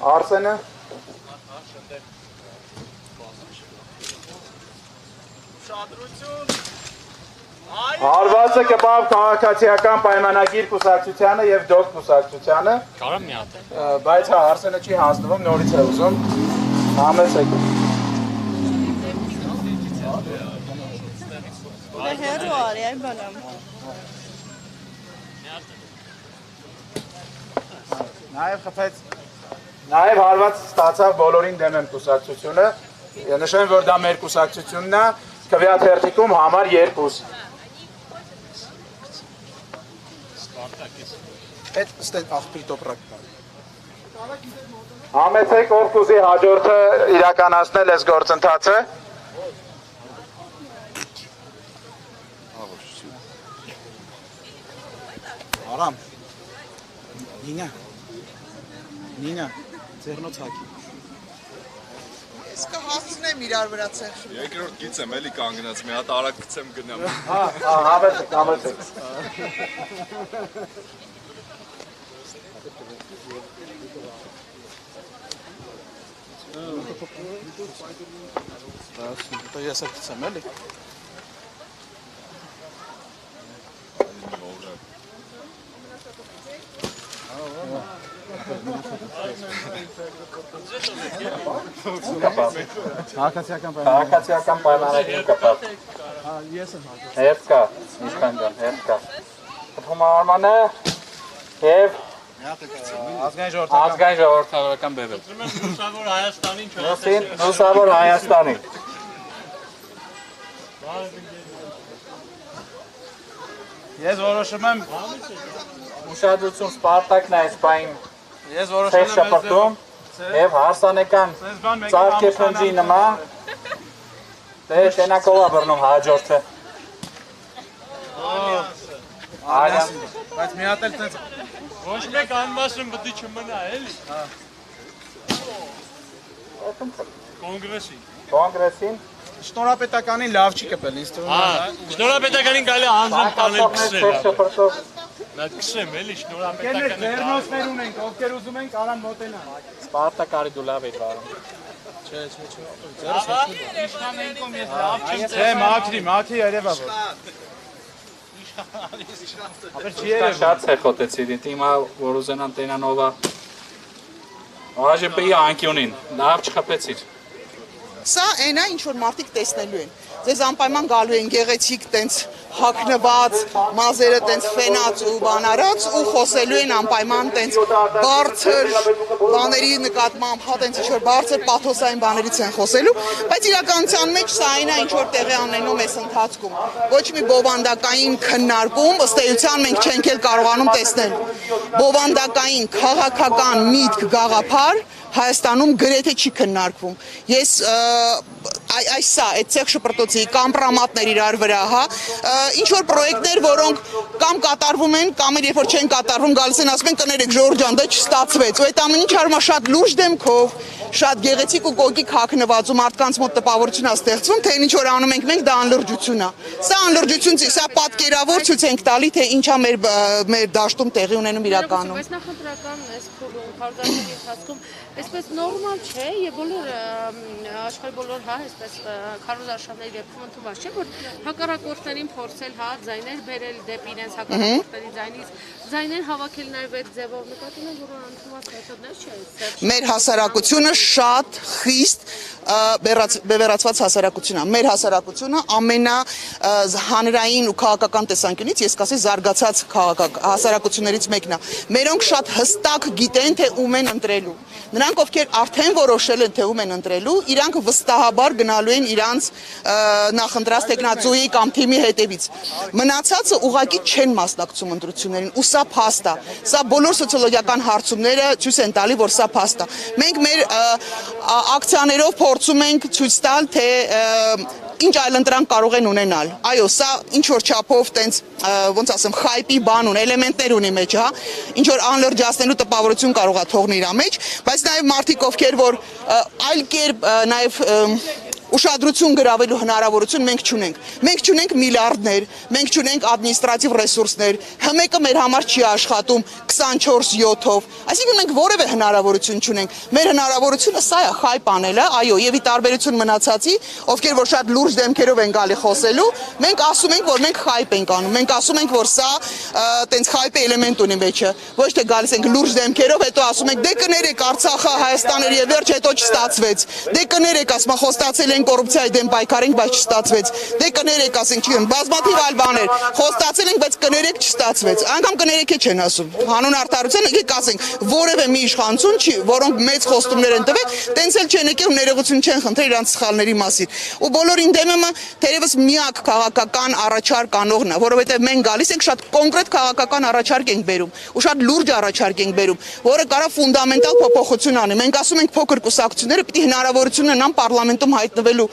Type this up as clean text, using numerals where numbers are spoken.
Արսենը Հարվածը կպավ քաղաքացիական պայմանագիր կուսակցությանը և դոկ կուսակցությանը Կարամ մի հատ բայց հա Արսենը չի հանձնվում, նորից է ուզում համեցեք Հերո արի այն բանամ Նաև խփեց Նաև հարված ստացավ բոլորին դեմ եմ կուսակցությունը նշեմ, որ դա մեր կուսակցությունն է քվեաթ հերթիկում համար 2 Այդ ստեն աղբիր տոպրակ Համեցեք ով կուզի հաջորդը իրականացնել այս գործընթացը Արամ Նինա ձեռնոց հակի Ես կհասցնեմ իրար վրա ցեխ Երկրորդ գիծ եմ էլի կանգնած, մի հատ արագ գցեմ գնամ համեցեք То я сапцем, էլի Քաղաքացիական պայմանագիր կապավ Ես եմ Հերթ կա, Իսպան ջան, հերթ կա Խփում Արմանը և Ազգային ժողովրդավարական բևել Լուսավոր Հայաստանին Լուսավոր Հայաստանին Ես որոշում եմ ուշադրություն Սպարտակն է այս պահին ցեխ շպրտում և հարսանեկան ծաղկե փնջի նման դե տենակով է բռնում հաջորդը Բայց մի հատ էլ տենց Ոչ մեկ անմասն բդի չմնա էլի Կոնգրեսին Շնորհապետականին լավ չի կպել ինձ թվում Շնորհապետականին կարելի անձամբ տանել քսել Նա քսեմ էլի շնորհապետականին Ձեռնոցներ ունենք, ովքեր ուզում են կարան մոտենան Սպարտակարի դու լավ էի վարում Իշխանենկոմ ես լավ չեմ Չէ, մաքրի երևա որ Շատ ցեխոտեցիր, հիմա որ ուզենան տենանովա ԱԺՊ-ի անկյունին, լավ չխփեցիր Սա այնա ինչ որ մարդիկ տեսնելու են Ձեզ անպայման գալու են գեղեցիկ տենց հագնված, մազերը տենց ֆենած ու բանարած ու խոսելու են անպայման տենց բարձր բաների նկատմամբ, հա տենց ինչ որ բարձր պաթոսային բաներից են խոսելու, բայց իրականության մեջ սա այնա ինչ որ տեղի անենում այս ընթացքում։ Ոչ մի բովանդակային քննարկում, ըստ էության մենք չենք էլ կարողանում տեսնել։ Բովանդակային քաղաքական միտք գաղափար Հայաստանում գրեթե չի քննարկվում։ Ես այս սա, այդ ցեխ շպրտոցի կամպրամատներ իրար վրա, հա, ինչ որ պրոյեկտներ, որոնք կամ կատարվում են, կամ երբ որ չեն կատարվում, գալիս են ասում են կներեք Ժորժ ջան, դա չստացվեց։ Ու այդ ամեն ինչ արվում է շատ լուրջ դեմքով, շատ գեղեցիկ ու կոկիկ հագնված ու մարդկանց մոտ տպավորություն է ստեղծվում, թե ինչ որ անում ենք մենք դա անլրջություն է։ Սա անլրջություն չի, սա պատկերավոր ցույց ենք տալի, թե ինչա մեր դաշտում տեղի ունենում իրականում։ Բայց նախընտրական այս փուլում, քարտեզի ընթացքում Այսպես նորմալ չէ եւ բոլոր աշխարհի բոլոր հա այսպես քարոզարշավների դեպքում ընդունված չէ որ հակառակորդներին փորձել հա ձայներ բերել դեպի իրենց հակառակորդների ձայնից ձայներ հավաքել նաեւ այդ ձևով նկատում են որ ընդունված մեթոդներ չէ Մեր հասարակությունը շատ խիստ բևեռացված հասարակություն է մեր հասարակությունը ամենա հանրային ու քաղաքական տեսանկյունից ես կասեի զարգացած հասարակություններից մեկն է մերոնք շատ հստակ գիտեն թե ում են ընտրելու Նրանք ովքեր արդեն որոշել են թե ում են ընտրելու, իրանք վստահաբար գնալու են իրանց նախընտրած տեխնացուի կամ թիմի հետևից։ Մնացածը ուղղակի չեն մասնակցում ընտրություններին, ու սա փաստ է։ Սա բոլոր սոցիոլոգիական հարցումները ցույց են տալի, որ սա փաստ է։ Մենք մեր ակցիաներով փորձում ենք ցույց տալ, թե ինչ այլընտրանք կարող են ունենալ։ Այո, սա ինչ որ չափով տենց ոնց ասեմ, խայպի բան ունի, էլեմենտներ ունի մեջ, հա։ Ինչ որ անլրջացնելու տպավորություն կարող է թողնել իր մեջ, բայց նաև մարդիկ ովքեր որ այլ կերպ նաև ուշադրություն գրավելու հնարավորություն մենք չունենք։ Մենք չունենք միլիարդներ, մենք չունենք ադմինիստրատիվ ռեսուրսներ, հմեկը մեր համար չի աշխատում 24/7-ով։ Այսինքն մենք որևէ հնարավորություն չունենք։ Մեր հնարավորությունը սա է՝ խայպ անելը, այո, եւ ի տարբերություն մնացածի, ովքեր որ շատ լուրջ դեմքերով են գալի խոսելու, մենք ասում ենք, որ մենք խայպ ենք անում։ Մենք ասում ենք, որ սա տենց խայպի էլեմենտ ունի մեջը։ Ոչ թե գալիս ենք լուրջ դեմքերով, հետո ասում ենք՝ դե կներեք Արցախը Հայաստան էր եւ վերջ հետո չստացվեց։ Դե կներեք, ասում խոստացել են կոռուպցիայի դեմ պայքարենք, բայց չստացվեց։ Դե կներեք, ասենք, չգիտեմ, բազմաթիվ այլ բաներ։ Խոստացել ենք, բայց կներեք չստացվեց։ Անգամ կներեք է չեն ասում։ Հանուն արդարության եկեք ասենք, որևէ մի իշխանություն չի, որոնք մեծ խոստումներ են տվել, տենց էլ չեն եկել ներողություն չեն խնդրել իրանց սխալների մասին։ Ու բոլորին դեմ եմ թերևս միակ քաղաքական առաջարկ անողն է, որովհետեւ մենք գալիս ենք շատ կոնկրետ քաղաքական առաջարկ ենք բերում, ու շատ լուրջ առաջարկ ենք բերում, որը կարա ֆունդամենտալ փոփոխություն անի։ Մենք ասում ենք փոքր կուսակցությունները պիտի հնարավորություն ունենան պարլամենտում հայտնվել